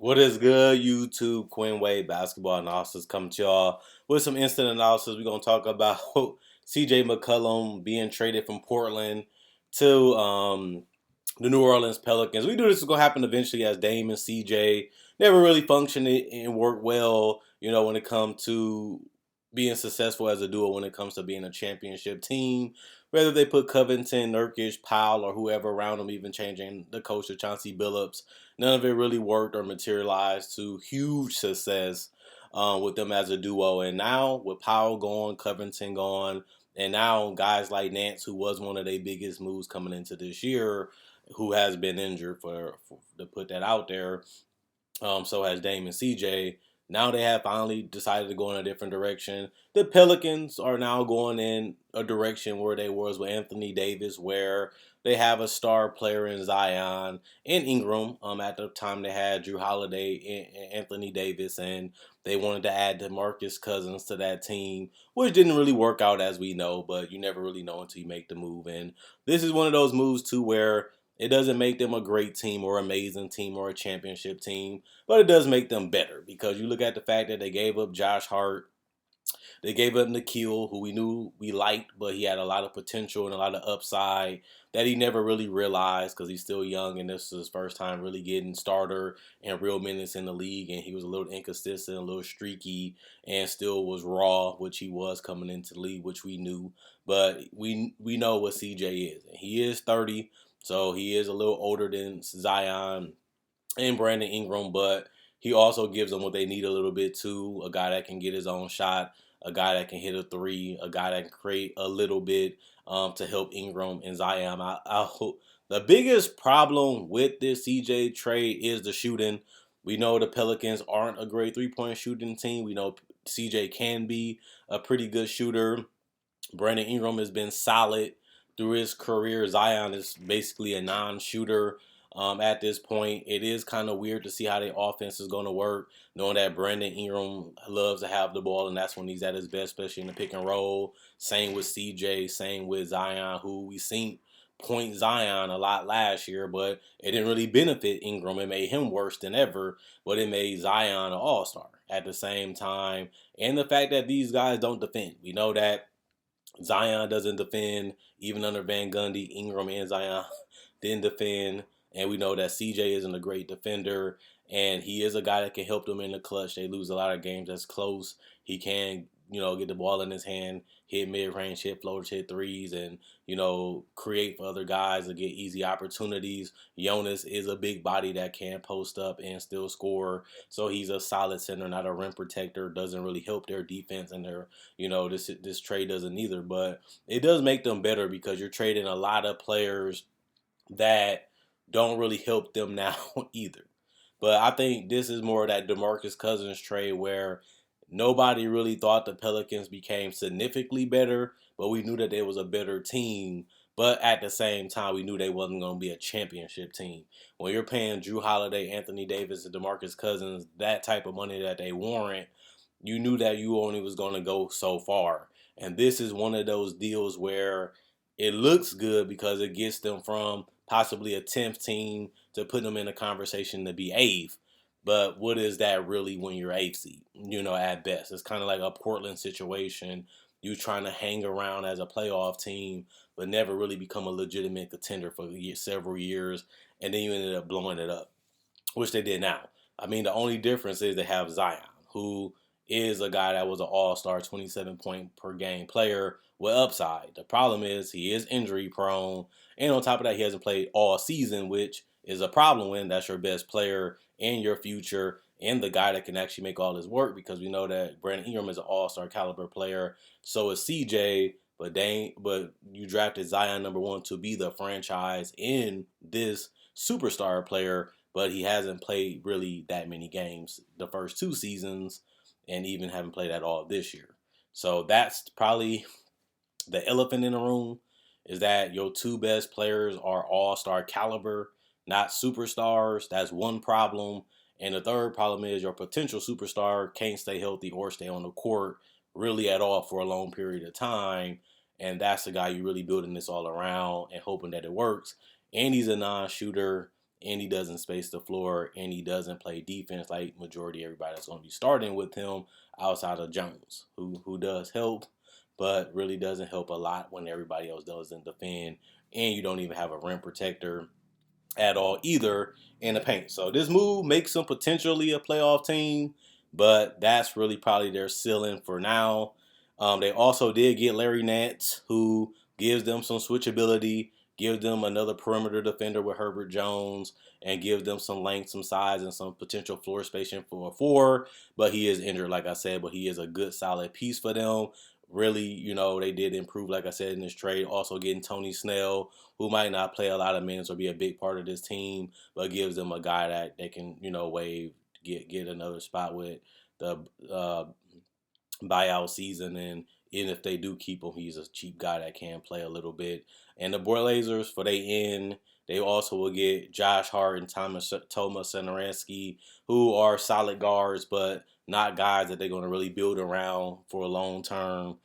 What is good, YouTube? Quinn Wade basketball analysis coming to y'all with some instant analysis. We're gonna talk about Cj McCollum being traded from Portland to the New Orleans Pelicans. We knew this was gonna happen eventually, as Dame and CJ never really functioned and worked well. When it comes to being successful as a duo, when it comes to being a championship team. Whether they put Covington, Nurkic, Powell, or whoever around them, even changing the coach to Chauncey Billups, none of it really worked or materialized to huge success with them as a duo. And now with Powell gone, Covington gone, and now guys like Nance, who was one of their biggest moves coming into this year, who has been injured for to put that out there. So has Dame and CJ. Now they have finally decided to go in a different direction. The Pelicans are now going in a direction where they was with Anthony Davis, where they have a star player in Zion and Ingram. At the time they had Drew Holiday and Anthony Davis, and they wanted to add DeMarcus Cousins to that team, which didn't really work out, as we know. But you never really know until you make the move. And this is one of those moves too where it doesn't make them a great team or amazing team or a championship team, but it does make them better because you look at the fact that they gave up Josh Hart. They gave up Nickeil, who we knew we liked, but he had a lot of potential and a lot of upside that he never really realized because he's still young and this is his first time really getting starter and real minutes in the league. And he was a little inconsistent, a little streaky, and still was raw, which he was coming into the league, which we knew. But we know what CJ is. He is 30, so he is a little older than Zion and Brandon Ingram, but he also gives them what they need a little bit too. A guy that can get his own shot, a guy that can hit a three, a guy that can create a little bit to help Ingram and Zion. The biggest problem with this CJ trade is the shooting. We know the Pelicans aren't a great three-point shooting team. We know CJ can be a pretty good shooter. Brandon Ingram has been solid through his career. Zion is basically a non-shooter at this point. It is kind of weird to see how their offense is going to work, knowing that Brandon Ingram loves to have the ball, and that's when he's at his best, especially in the pick and roll. Same with CJ, same with Zion, who we seen point Zion a lot last year, but it didn't really benefit Ingram. It made him worse than ever, but it made Zion an all-star at the same time. And the fact that these guys don't defend. We know that Zion doesn't defend, even under Van Gundy. Ingram and Zion didn't defend. And we know that CJ isn't a great defender. And he is a guy that can help them in the clutch. They lose a lot of games that's close. He can, get the ball in his hand, hit mid-range, hit floaters, hit threes, and, create for other guys to get easy opportunities. Jonas is a big body that can post up and still score. So he's a solid center, not a rim protector. Doesn't really help their defense and their, this trade doesn't either. But it does make them better because you're trading a lot of players that don't really help them now either. But I think this is more of that DeMarcus Cousins trade where nobody really thought the Pelicans became significantly better, but we knew that they was a better team. But at the same time, we knew they wasn't going to be a championship team. When you're paying Drew Holiday, Anthony Davis, and DeMarcus Cousins that type of money that they warrant, you knew that you only was going to go so far. And this is one of those deals where it looks good because it gets them from possibly a 10th team to put them in a conversation to be 8th. But what is that really when you're 8th seed, at best? It's kind of like a Portland situation. You trying to hang around as a playoff team, but never really become a legitimate contender for several years, and then you ended up blowing it up, which they did now. I mean, the only difference is they have Zion, who is a guy that was an all-star 27-point per game player with upside. The problem is he is injury prone, and on top of that, he hasn't played all season, which is a problem when that's your best player and your future and the guy that can actually make all this work, because we know that Brandon Ingram is an all-star caliber player. So is CJ, but you drafted Zion number 1 to be the franchise in this superstar player, but he hasn't played really that many games the first 2 seasons and even haven't played at all this year. So that's probably the elephant in the room, is that your 2 best players are all-star caliber, not superstars. That's one problem. And the third problem is your potential superstar can't stay healthy or stay on the court really at all for a long period of time. And that's the guy you're really building this all around and hoping that it works. And he's a non-shooter. and he doesn't space the floor, and he doesn't play defense like majority everybody that's going to be starting with him outside of Jones, who does help, but really doesn't help a lot when everybody else doesn't defend, and you don't even have a rim protector at all either in the paint. So this move makes them potentially a playoff team, but that's really probably their ceiling for now. They also did get Larry Nance, who gives them some switchability, gives them another perimeter defender with Herbert Jones, and gives them some length, some size, and some potential floor spacing for a four. But he is injured, like I said, but he is a good, solid piece for them. Really, they did improve, like I said, in this trade. Also getting Tony Snell, who might not play a lot of minutes or be a big part of this team, but gives them a guy that they can, wave, get another spot with the buyout season. And even if they do keep him, he's a cheap guy that can play a little bit. And the Blazers, for they end, they also will get Josh Hart and Thomas Satoransky, who are solid guards, but not guys that they're going to really build around for a long term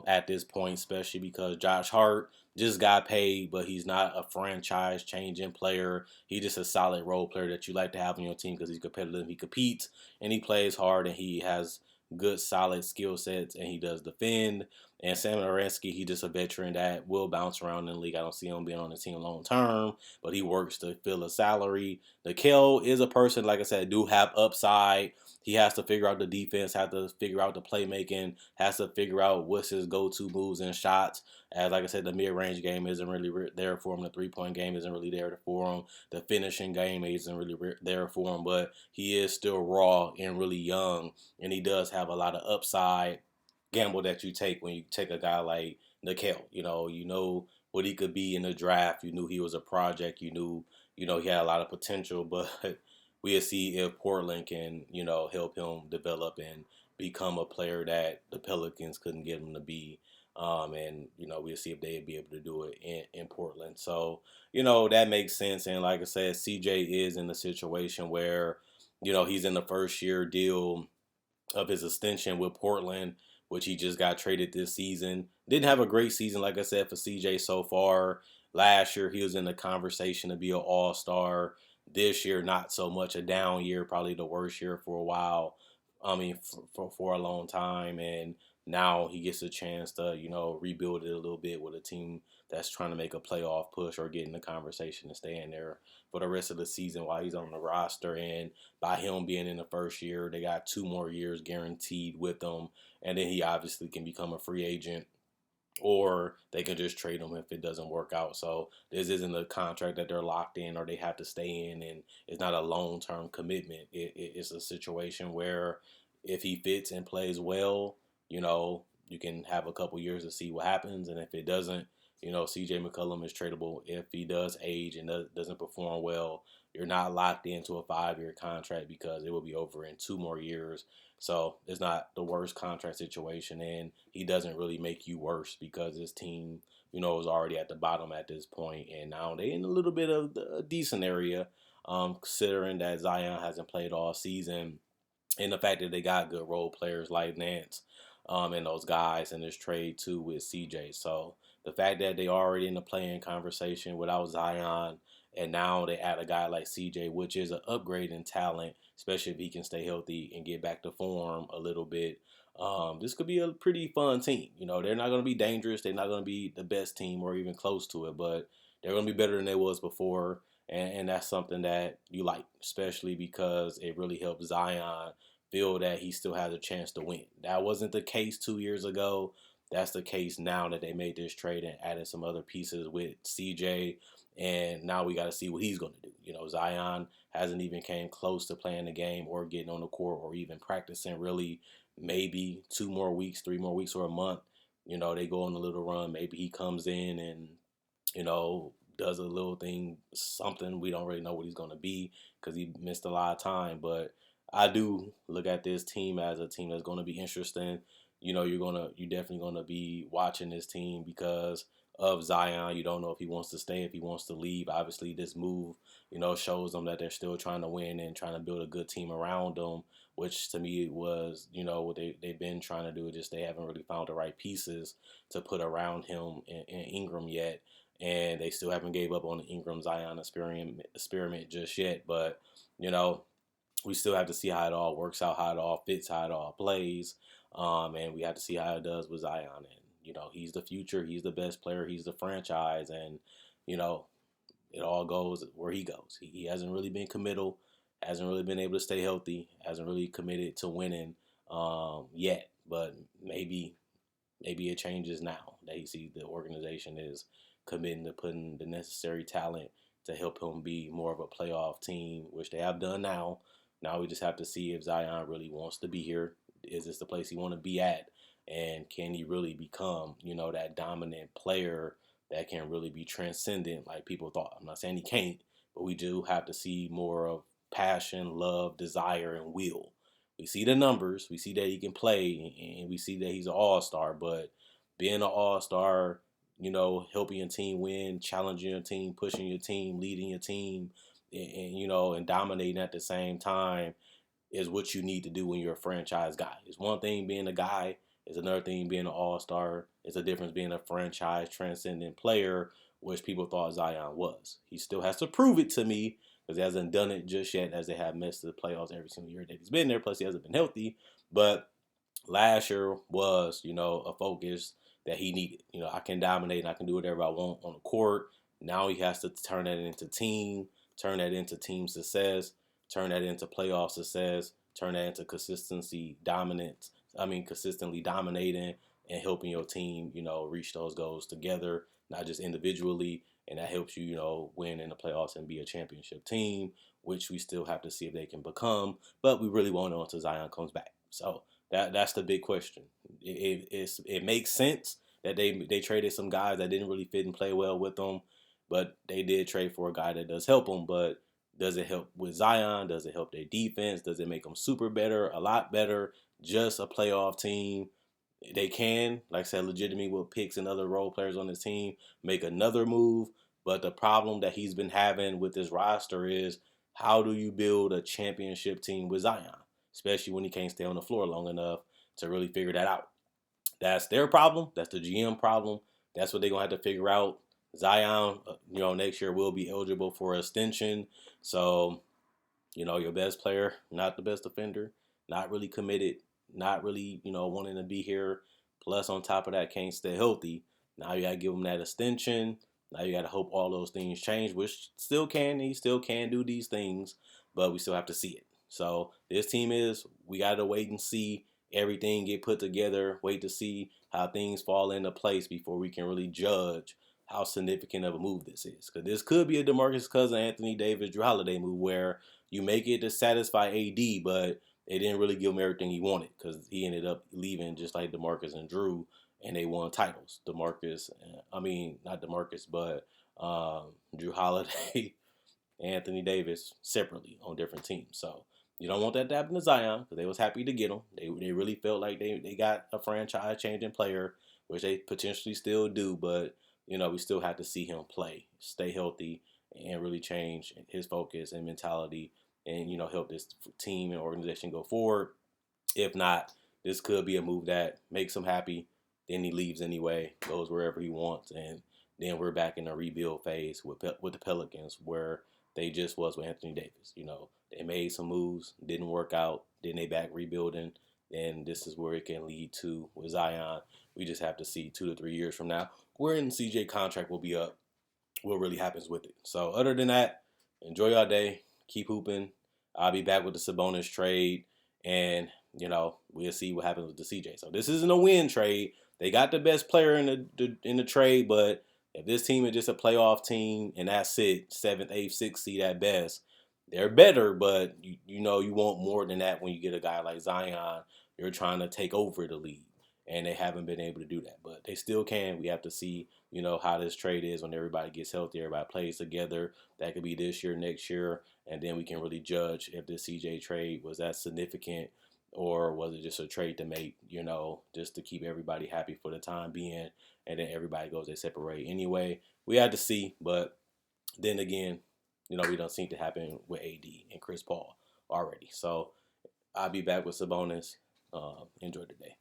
at this point, especially because Josh Hart just got paid, but he's not a franchise changing player. He's just a solid role player that you like to have on your team because he's competitive, he competes, and he plays hard, and he has good, solid skill sets, and he does defend. And Sam Aransky, he's just a veteran that will bounce around in the league. I don't see him being on the team long term, but he works to fill a salary. Nickeil is a person, like I said, do have upside. He has to figure out the defense, has to figure out the playmaking, has to figure out what's his go-to moves and shots. As like I said, the mid-range game isn't really there for him. The three-point game isn't really there for him. The finishing game isn't really there for him. But he is still raw and really young, and he does have a lot of upside gamble that you take when you take a guy like Nickeil. You know what he could be in the draft. You knew he was a project. You knew he had a lot of potential, but we'll see if Portland can help him develop and become a player that the Pelicans couldn't get him to be. And we'll see if they'd be able to do it in Portland. So that makes sense. And like I said, CJ is in a situation where he's in the first year deal of his extension with Portland, which he just got traded this season. Didn't have a great season, like I said, for CJ so far. Last year, he was in the conversation to be an all-star. This year, not so much, a down year, probably the worst year for a while. I mean, for a long time. And now he gets a chance to, rebuild it a little bit with a team that's trying to make a playoff push or get in the conversation to stay in there for the rest of the season while he's on the roster. And by him being in the first year, they got 2 more years guaranteed with him. And then he obviously can become a free agent, or they can just trade him if it doesn't work out. So this isn't a contract that they're locked in or they have to stay in, and it's not a long-term commitment. It's a situation where if he fits and plays well, you can have a couple years to see what happens, and if it doesn't, Cj McCollum is tradable. If he does age and doesn't perform well, you're not locked into a 5-year contract because it will be over in 2 more years. So it's not the worst contract situation, and he doesn't really make you worse because his team, is already at the bottom at this point, and now they in a little bit of a decent area, considering that Zion hasn't played all season, and the fact that they got good role players like Nance, and those guys in this trade too with CJ. So the fact that they already in the playing conversation without Zion, and now they add a guy like CJ, which is an upgrade in talent, especially if he can stay healthy and get back to form a little bit. This could be a pretty fun team. They're not going to be dangerous. They're not going to be the best team or even close to it, but they're going to be better than they was before. And that's something that you like, especially because it really helps Zion feel that he still has a chance to win. That wasn't the case 2 years ago. That's the case now that they made this trade and added some other pieces with CJ. And now we got to see what he's going to do. Zion hasn't even came close to playing the game or getting on the court or even practicing really. Maybe 2 more weeks, 3 more weeks, or a month. They go on a little run. Maybe he comes in and, does a little thing, something. We don't really know what he's going to be because he missed a lot of time. But I do look at this team as a team that's going to be interesting. You're definitely going to be watching this team because of Zion. You don't know if he wants to stay, if he wants to leave. Obviously, this move, shows them that they're still trying to win and trying to build a good team around them, which to me was, what they've been trying to do. Just they haven't really found the right pieces to put around him and Ingram yet. and they still haven't gave up on the Ingram Zion experiment just yet. But you know, we still have to see how it all works out, how it all fits, how it all plays, and we have to see how it does with Zion. And he's the future, he's the best player, he's the franchise, and you know, it all goes where he goes. He hasn't really been committal, hasn't really been able to stay healthy, hasn't really committed to winning yet. But maybe it changes now that he sees the organization is committing to putting the necessary talent to help him be more of a playoff team, which they have done now. Now we just have to see if Zion really wants to be here. Is this the place he want to be at? And can he really become, that dominant player that can really be transcendent like people thought? I'm not saying he can't, but we do have to see more of passion, love, desire, and will. We see the numbers, we see that he can play, and we see that he's an all-star, but being an all-star, helping your team win, challenging your team, pushing your team, leading your team, and dominating at the same time is what you need to do when you're a franchise guy. It's one thing being a guy, it's another thing being an all-star. It's a difference being a franchise transcendent player, which people thought Zion was. He still has to prove it to me because he hasn't done it just yet, as they have missed the playoffs every single year that he's been there. Plus, he hasn't been healthy. But last year was, a focus that he needed. I can dominate and I can do whatever I want on the court. Now he has to turn that into team success, turn that into playoff success, turn that into consistently dominating and helping your team, reach those goals together, not just individually. And that helps you, win in the playoffs and be a championship team, which we still have to see if they can become. But we really won't know until Zion comes back. So that's the big question. It makes sense that they traded some guys that didn't really fit and play well with them, but they did trade for a guy that does help them. But does it help with Zion? Does it help their defense? Does it make them super better, a lot better, just a playoff team? They can, like I said, legitimately with picks and other role players on his team, make another move. But the problem that he's been having with this roster is, how do you build a championship team with Zion? Especially when he can't stay on the floor long enough to really figure that out. That's their problem. That's the GM problem. That's what they're going to have to figure out. Zion, next year will be eligible for extension. So, your best player, not the best defender, not really committed, not really, wanting to be here. Plus, on top of that, can't stay healthy. Now you got to give him that extension. Now you got to hope all those things change, which he still can do these things, but we still have to see it. So this team we got to wait and see everything get put together, wait to see how things fall into place before we can really judge how significant of a move this is. Because this could be a DeMarcus Cousins, Anthony Davis, Drew Holiday move where you make it to satisfy AD, but they didn't really give him everything he wanted because he ended up leaving just like DeMarcus and Drew, and they won titles. Not DeMarcus, but Drew Holiday, Anthony Davis separately on different teams. So you don't want that to happen to Zion because they was happy to get him. They really felt like they got a franchise-changing player, which they potentially still do, but we still have to see him play, stay healthy, and really change his focus and mentality and, help this team and organization go forward. If not, this could be a move that makes him happy. Then he leaves anyway, goes wherever he wants, and then we're back in a rebuild phase with the Pelicans where they just was with Anthony Davis. They made some moves, didn't work out, then they back rebuilding, and this is where it can lead to with Zion. We just have to see 2 to 3 years from now where in CJ contract will be up, what really happens with it. So other than that, enjoy your day, keep hooping. I'll be back with the Sabonis trade, and we'll see what happens with the CJ. So this isn't a win trade. They got the best player in the trade, but if this team is just a playoff team and that's it, 7th, 8th, 6th seed at best, they're better, but you want more than that when you get a guy like Zion. You're trying to take over the league, and they haven't been able to do that. But they still can. We have to see, how this trade is when everybody gets healthy, everybody plays together. That could be this year, next year, and then we can really judge if the CJ trade was that significant or was it just a trade to make, just to keep everybody happy for the time being, and then everybody goes, they separate anyway. We had to see, but then again, we don't seem to happen with AD and Chris Paul already. So I'll be back with Sabonis. Enjoy the day.